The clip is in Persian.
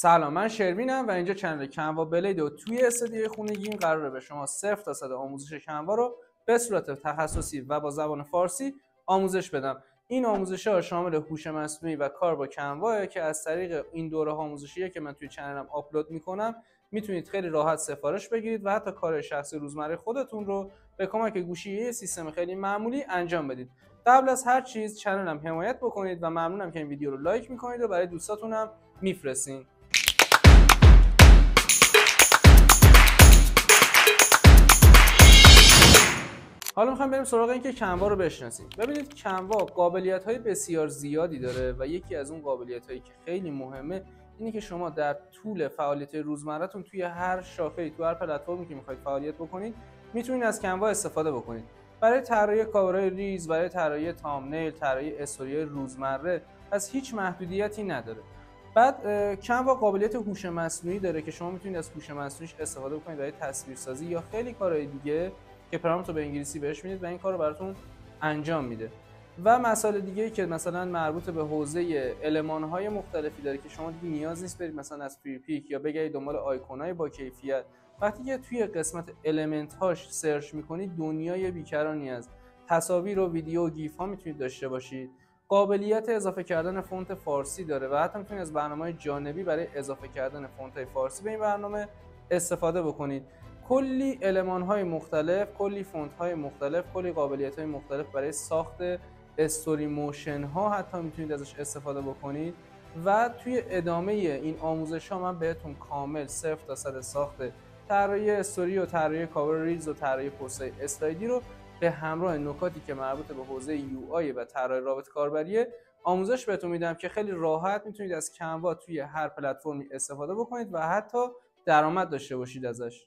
سلام، من شروینم و اینجا چنل کنوا بلید و توی استدیوی خونگیم قراره به شما 0 تا 100 آموزش کنوا رو به صورت تخصصی و با زبان فارسی آموزش بدم. این آموزش‌ها شامل هوش مصنوعی و کار با کنوا که از طریق این دوره آموزشیه که من توی چنلم آپلود میکنم میتونید خیلی راحت سفارش بگیرید و حتی کار شخصی روزمره خودتون رو به کمک گوشی یه سیستم خیلی معمولی انجام بدید. قبل از هر چیز چنلم حمایت بکنید و ممنونم که این ویدیو رو لایک میکنید و برای دوستاتونم میفرستین. حالا میخوایم بریم سراغ این که کنوا رو بشناسیم. ببینید کنوا قابلیت‌های بسیار زیادی داره و یکی از اون قابلیت‌هایی که خیلی مهمه اینه که شما در طول فعالیت روزمره‌تون توی هر شاخه‌ای، تو هر پلتفرمی که میخواید فعالیت بکنید، میتونید از کنوا استفاده بکنید. برای طراحی کاورهای ریز، برای طراحی تامنیل، طراحی استوری روزمره از هیچ محدودیتی نداره. بعد کنوا قابلیت هوش مصنوعی داره که شما میتونید از هوش مصنوعیش استفاده بکنید برای تصویرسازی یا خیلی کارهای دیگه که پرامپت رو به انگلیسی بهش میدید و این کار رو براتون انجام میده. و مسائل دیگه که مثلا مربوط به حوزه المان‌های مختلفی داره که شما دیگه نیاز نیست برید مثلا از فریپیک یا بگید دنبال آیکون‌های با کیفیت. وقتی که توی قسمت المنت هاش سرچ میکنید دنیای بیکرانی از تصاویر و ویدیو و گیف ها میتونید داشته باشید. قابلیت اضافه کردن فونت فارسی داره و حتی میتونید از برنامه‌های جانبی برای اضافه کردن فونت‌های فارسی به این برنامه استفاده بکنید. کلی المان‌های مختلف، کلی فونت‌های مختلف، کلی قابلیت‌های مختلف برای ساخت استوری موشن ها حتی میتونید ازش استفاده بکنید. و توی ادامه این آموزش‌ها من بهتون کامل 0 تا 100 ساخت طراحی استوری و طراحی کاور ریلز و طراحی پست‌های اسلایدی رو به همراه نکاتی که مربوط به حوزه یو آی و طراحی رابط کاربریه آموزش بهتون میدم که خیلی راحت میتونید از کنوا توی هر پلتفرمی استفاده بکنید و حتی درآمد داشته باشید ازش.